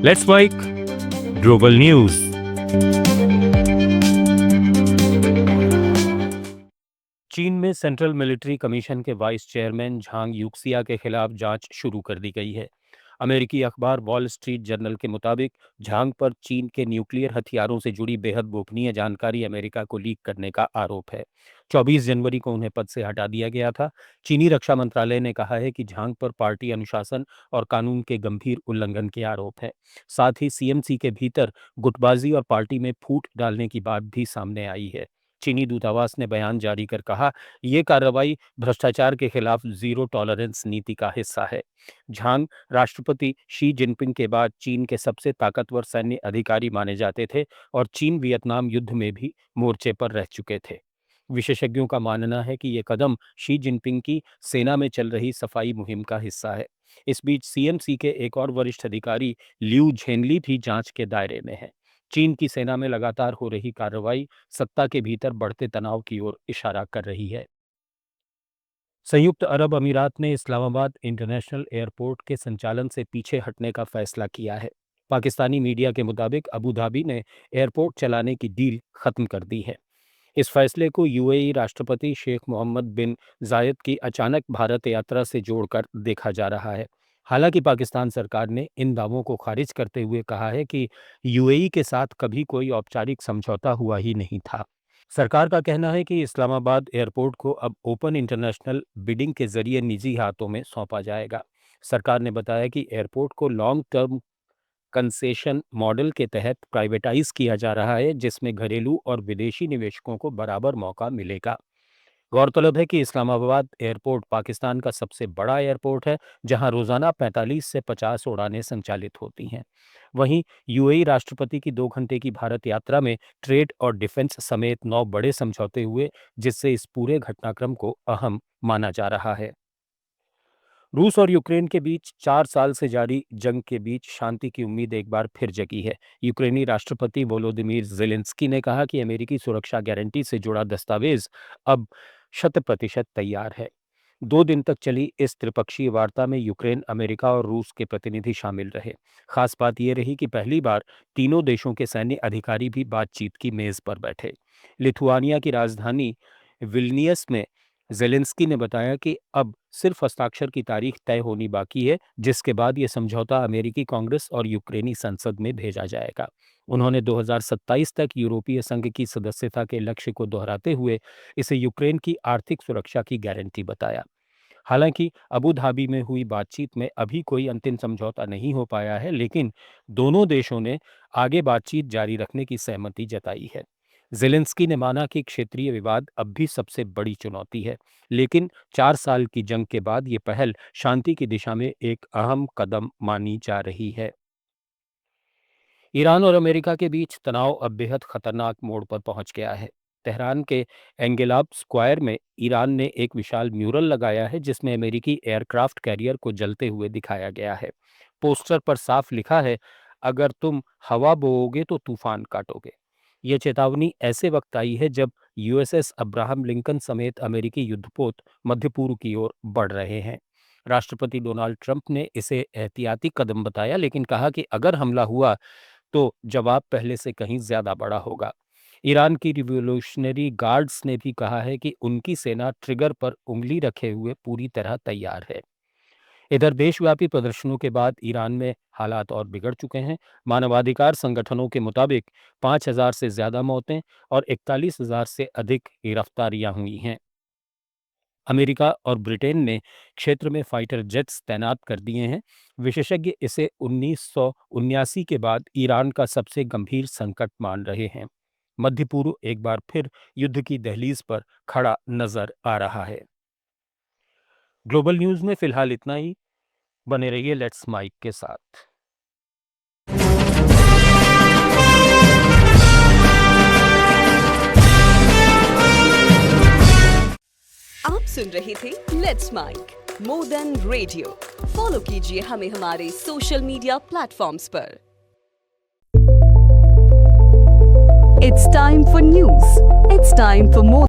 Let's bike global news. चीन में central military commission के वाइस चेयरमैन झांग यूक्सिया के खिलाफ जांच शुरू कर दी गई है। अमेरिकी अखबार वॉल स्ट्रीट जर्नल के मुताबिक झांग पर चीन के न्यूक्लियर हथियारों से जुड़ी बेहद गोपनीय जानकारी अमेरिका को लीक करने का आरोप है। 24 जनवरी को उन्हें पद से हटा दिया गया था। चीनी रक्षा मंत्रालय ने कहा है कि झांग पर पार्टी अनुशासन और कानून के गंभीर उल्लंघन के आरोप है। साथ ही सीएमसी के भीतर गुटबाजी और पार्टी में फूट डालने की बात भी सामने आई है। चीनी दूतावास ने बयान जारी कर कहा, यह कार्रवाई भ्रष्टाचार के खिलाफ जीरो टॉलरेंस नीति का हिस्सा है। झांग राष्ट्रपति शी जिनपिंग के बाद चीन के सबसे ताकतवर सैन्य अधिकारी माने जाते थे और चीन वियतनाम युद्ध में भी मोर्चे पर रह चुके थे। विशेषज्ञों का मानना है कि यह कदम शी जिनपिंग की सेना में चल रही सफाई मुहिम का हिस्सा है। इस बीच सीएमसी के एक और वरिष्ठ अधिकारी लिू झेनली भी जांच के दायरे में है। चीन की सेना में लगातार हो रही कार्रवाई सत्ता के भीतर बढ़ते तनाव की ओर इशारा कर रही है। संयुक्त अरब अमीरात ने इस्लामाबाद इंटरनेशनल एयरपोर्ट के संचालन से पीछे हटने का फैसला किया है। पाकिस्तानी मीडिया के मुताबिक अबू धाबी ने एयरपोर्ट चलाने की डील खत्म कर दी है। इस फैसले को यूएई राष्ट्रपति शेख मोहम्मद बिन जायद की अचानक भारत यात्रा से जोड़कर देखा जा रहा है। हालांकि पाकिस्तान सरकार ने इन दावों को खारिज करते हुए कहा है कि यूएई के साथ कभी कोई औपचारिक समझौता हुआ ही नहीं था। सरकार का कहना है कि इस्लामाबाद एयरपोर्ट को अब ओपन इंटरनेशनल बिडिंग के जरिए निजी हाथों में सौंपा जाएगा। सरकार ने बताया कि एयरपोर्ट को लॉन्ग टर्म कंसेशन मॉडल के तहत प्राइवेटाइज किया जा रहा है, जिसमें घरेलू और विदेशी निवेशकों को बराबर मौका मिलेगा। गौरतलब है कि इस्लामाबाद एयरपोर्ट पाकिस्तान का सबसे बड़ा एयरपोर्ट है, जहां रोजाना 45 से 50 उड़ानें संचालित होती हैं। वहीं यूएई राष्ट्रपति की 2 घंटे की भारत यात्रा में ट्रेड और डिफेंस समेत 9 बड़े समझौते हुए, जिससे इस पूरे घटनाक्रम को अहम माना जा रहा है। रूस और यूक्रेन के बीच 4 साल से जारी जंग के बीच शांति की उम्मीद एक बार फिर जगी है। यूक्रेनी राष्ट्रपति वोलोदिमीर ज़ेलेंस्की ने कहा कि अमेरिकी सुरक्षा गारंटी से जुड़ा दस्तावेज अब 100% तैयार है। 2 दिन तक चली इस त्रिपक्षीय वार्ता में यूक्रेन, अमेरिका और रूस के प्रतिनिधि शामिल रहे। खास बात यह रही कि पहली बार तीनों देशों के सैन्य अधिकारी भी बातचीत की मेज पर बैठे। लिथुआनिया की राजधानी विल्नियस में ज़ेलेंस्की ने बताया कि अब सिर्फ हस्ताक्षर की तारीख तय होनी बाकी है, जिसके बाद ये समझौता अमेरिकी कांग्रेस और यूक्रेनी संसद में भेजा जाएगा। उन्होंने 2027 तक यूरोपीय संघ की सदस्यता के लक्ष्य को दोहराते हुए इसे यूक्रेन की आर्थिक सुरक्षा की गारंटी बताया। हालांकि अबू धाबी में हुई बातचीत में अभी कोई अंतिम समझौता नहीं हो पाया है, लेकिन दोनों देशों ने आगे बातचीत जारी रखने की सहमति जताई है। ज़ेलेंस्की ने माना कि क्षेत्रीय विवाद अब भी सबसे बड़ी चुनौती है, लेकिन 4 साल की जंग के बाद ये पहल शांति की दिशा में एक अहम कदम मानी जा रही है। ईरान और अमेरिका के बीच तनाव अब बेहद खतरनाक मोड़ पर पहुंच गया है। तेहरान के एंगेलाब स्क्वायर में ईरान ने एक विशाल म्यूरल लगाया है, जिसमें अमेरिकी एयरक्राफ्ट कैरियर को जलते हुए दिखाया गया है। पोस्टर पर साफ लिखा है, अगर तुम हवा बोओगे तो तूफान काटोगे। यह चेतावनी ऐसे वक्त आई है जब यूएसएस अब्राहम लिंकन समेत अमेरिकी युद्धपोत मध्य पूर्व की ओर बढ़ रहे हैं। राष्ट्रपति डोनाल्ड ट्रंप ने इसे एहतियाती कदम बताया, लेकिन कहा कि अगर हमला हुआ तो जवाब पहले से कहीं ज्यादा बड़ा होगा। ईरान की रिवॉल्यूशनरी गार्ड्स ने भी कहा है कि उनकी सेना ट्रिगर पर उंगली रखे हुए पूरी तरह तैयार है। इधर देशव्यापी प्रदर्शनों के बाद ईरान में हालात और बिगड़ चुके हैं। मानवाधिकार संगठनों के मुताबिक 5,000 से ज्यादा मौतें और 41,000 से अधिक गिरफ्तारियां हुई हैं। अमेरिका और ब्रिटेन ने क्षेत्र में फाइटर जेट्स तैनात कर दिए हैं। विशेषज्ञ इसे 1979 के बाद ईरान का सबसे गंभीर संकट मान रहे हैं। मध्य पूर्व एक बार फिर युद्ध की दहलीज पर खड़ा नजर आ रहा है। ग्लोबल न्यूज में फिलहाल इतना ही। बने रहिए लेट्स माइक के साथ। आप सुन रहे थे let's make more than radio. Follow कीजिए हमें हमारे सोशल मीडिया प्लेटफॉर्म्स पर। It's time for news. It's time for more